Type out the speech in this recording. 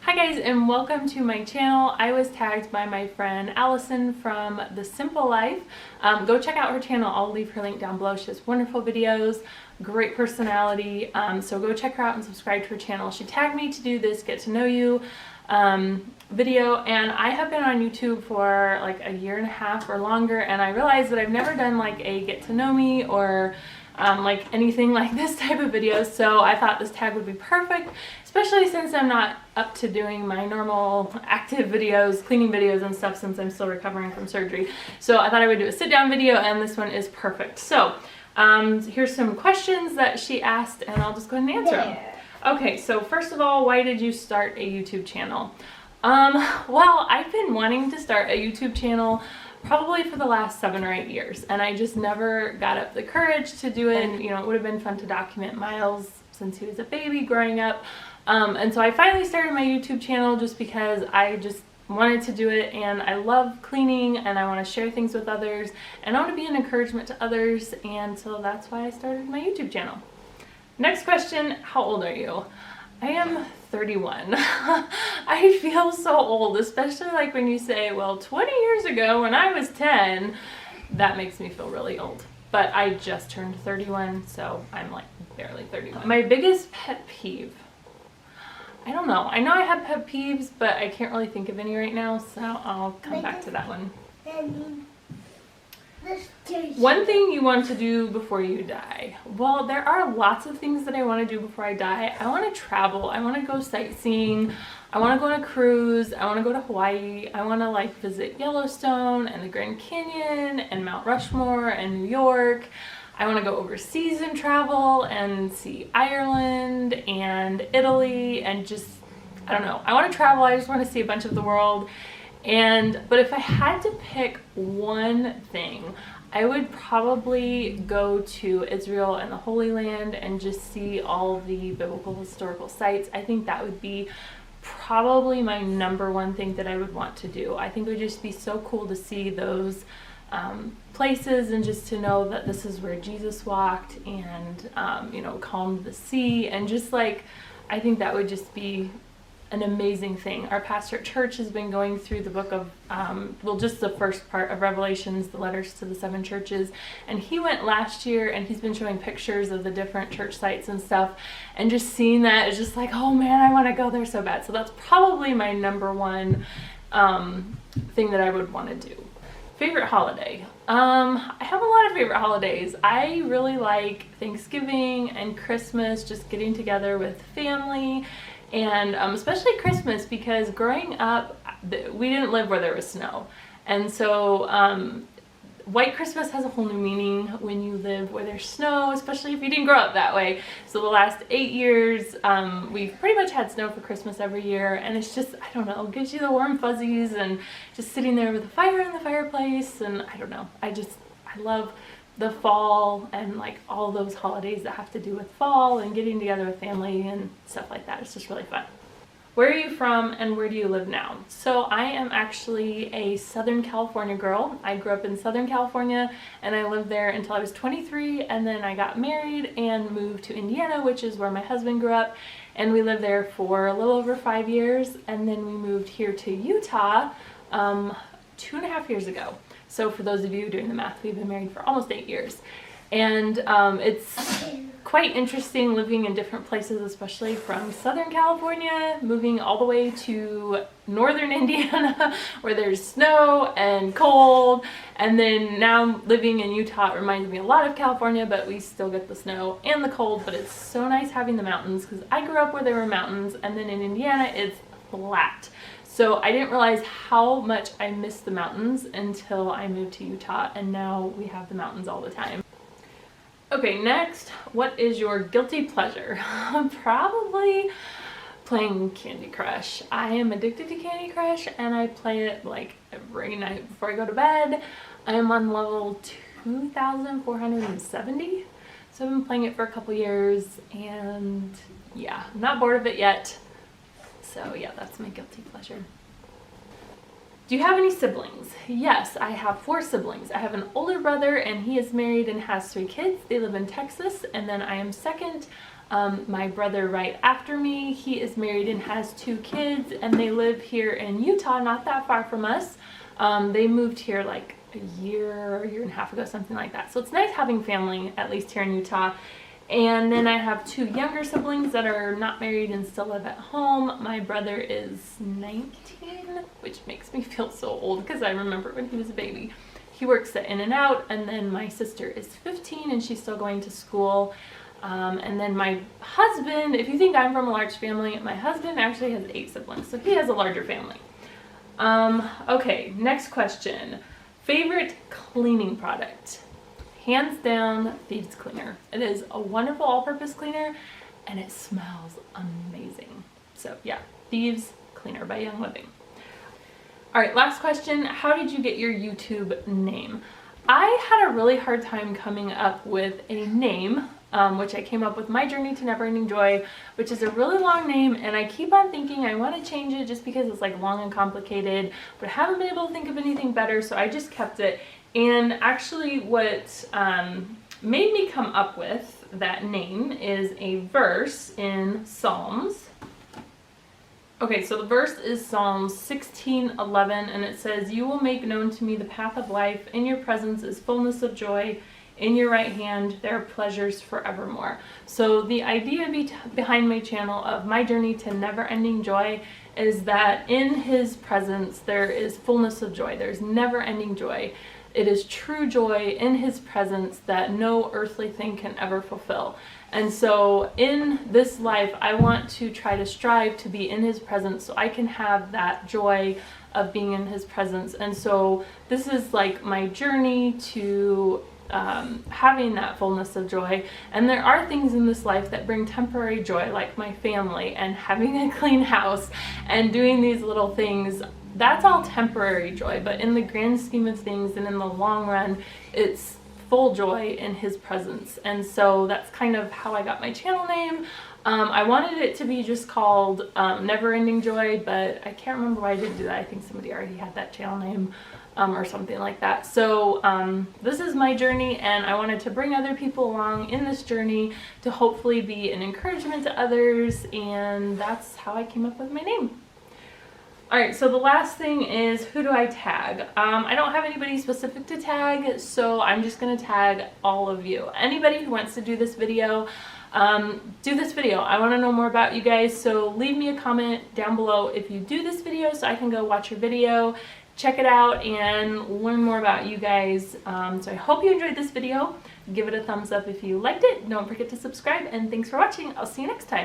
Hi guys, and welcome to my channel. I was tagged by my friend Allison from The Simple Life. Go check out her channel. I'll leave her link down below. She has wonderful videos, great personality. So go check her out and subscribe to her channel. She tagged me to do this get to know you video, and I have been on YouTube for like a year and a half or longer, and I realized that I've never done like a get to know me or like anything like this type of video, so I thought this tag would be perfect, especially since I'm not up to doing my normal active videos, cleaning videos and stuff, since I'm still recovering from surgery. So I thought I would do a sit down video, and this one is perfect. So here's some questions that she asked, and I'll just go ahead and answer them. Okay, so first of all, why did you start a YouTube channel? Well, I've been wanting to start a YouTube channel probably for the last 7 or 8 years, and I just never got up the courage to do it. And, you know, it would have been fun to document Miles since he was a baby growing up. And so I finally started my YouTube channel just because I just wanted to do it, and I love cleaning and I want to share things with others, and I want to be an encouragement to others, and so that's why I started my YouTube channel. Next question, how old are you? I am 31. I feel so old, especially like when you say, well, 20 years ago when I was 10, that makes me feel really old. But I just turned 31, so I'm like barely 31. My biggest pet peeve, I don't know. I know I have pet peeves, but I can't really think of any right now, so I'll come back to that one. One thing you want to do before you die. Well, there are lots of things that I want to do before I die. I want to travel. I want to go sightseeing. I want to go on a cruise. I want to go to Hawaii. I want to like visit Yellowstone and the Grand Canyon and Mount Rushmore and New York. I want to go overseas and travel and see Ireland and Italy and just, I don't know. I want to travel. I just want to see a bunch of the world. But if I had to pick one thing, I would probably go to Israel and the Holy Land and just see all the biblical historical sites. I think that would be probably my #1 thing that I would want to do. I think it would just be so cool to see those places, and just to know that this is where Jesus walked and, you know, calmed the sea, and just like, I think that would just be an amazing thing. Our pastor at church has been going through the book of, well, just the first part of Revelations, the letters to the 7 churches, and he went last year, and he's been showing pictures of the different church sites and stuff, and just seeing that is just like, oh man, I want to go there so bad. So that's probably my #1 thing that I would want to do. Favorite holiday? I have a lot of favorite holidays. I really like Thanksgiving and Christmas, just getting together with family, and especially Christmas, because growing up we didn't live where there was snow, and so White Christmas has a whole new meaning when you live where there's snow, especially if you didn't grow up that way. So the last 8 years we've pretty much had snow for Christmas every year, and it's just, I don't know, it gives you the warm fuzzies, and just sitting there with a fire in the fireplace, and I don't know, I love the fall and like all those holidays that have to do with fall and getting together with family and stuff like that. It's just really fun. Where are you from and where do you live now? So I am actually a Southern California girl. I grew up in Southern California, and I lived there until I was 23, and then I got married and moved to Indiana, which is where my husband grew up, and we lived there for a little over 5 years, and then we moved here to Utah 2.5 years ago. So for those of you doing the math, we've been married for almost 8 years. And it's quite interesting living in different places, especially from Southern California, moving all the way to northern Indiana where there's snow and cold, and then now living in Utah. It reminds me a lot of California, but we still get the snow and the cold, but it's so nice having the mountains, because I grew up where there were mountains, and then in Indiana it's flat. So I didn't realize how much I missed the mountains until I moved to Utah, and now we have the mountains all the time. Okay, next, what is your guilty pleasure? Probably playing Candy Crush. I am addicted to Candy Crush, and I play it like every night before I go to bed. I am on level 2,470, so I've been playing it for a couple years, and yeah, I'm not bored of it yet. So yeah, that's my guilty pleasure. Do you have any siblings? Yes, I have 4 siblings. I have an older brother, and he is married and has 3 kids. They live in Texas, and then I am second. My brother right after me, he is married and has 2 kids, and they live here in Utah, not that far from us. They moved here like a year and a half ago, something like that. So it's nice having family, at least here in Utah. And then I have 2 younger siblings that are not married and still live at home. My brother is 19, which makes me feel so old because I remember when he was a baby. He works at In-N-Out, and then my sister is 15 and she's still going to school. And then my husband, if you think I'm from a large family, my husband actually has 8 siblings, so he has a larger family. Okay, next question. Favorite cleaning product? Hands down, Thieves Cleaner. It is a wonderful all-purpose cleaner and it smells amazing. So yeah, Thieves Cleaner by Young Living. All right, last question. How did you get your YouTube name? I had a really hard time coming up with a name, which I came up with My Journey to Never Ending Joy, which is a really long name, and I keep on thinking I want to change it just because it's like long and complicated, but I haven't been able to think of anything better, so I just kept it. And actually what made me come up with that name is a verse in Psalms. Okay, so the verse is Psalms 16:11, and it says, "You will make known to me the path of life. In your presence is fullness of joy. In your right hand there are pleasures forevermore." So the idea behind my channel of My Journey to Never Ending Joy is that in His presence there is fullness of joy. There's never ending joy. It is true joy in His presence that no earthly thing can ever fulfill. And so in this life, I want to try to strive to be in His presence so I can have that joy of being in His presence. And so this is like my journey to having that fullness of joy. And there are things in this life that bring temporary joy, like my family and having a clean house and doing these little things. That's all temporary joy, but in the grand scheme of things and in the long run, it's full joy in His presence. And so that's kind of how I got my channel name. I wanted it to be just called Never Ending Joy, but I can't remember why I didn't do that. I think somebody already had that channel name or something like that. So this is my journey, and I wanted to bring other people along in this journey to hopefully be an encouragement to others, and that's how I came up with my name. Alright, so the last thing is, who do I tag? I don't have anybody specific to tag, so I'm just going to tag all of you. Anybody who wants to do this video, do this video. I want to know more about you guys, so leave me a comment down below if you do this video so I can go watch your video, check it out, and learn more about you guys. So I hope you enjoyed this video. Give it a thumbs up if you liked it. Don't forget to subscribe, and thanks for watching. I'll see you next time.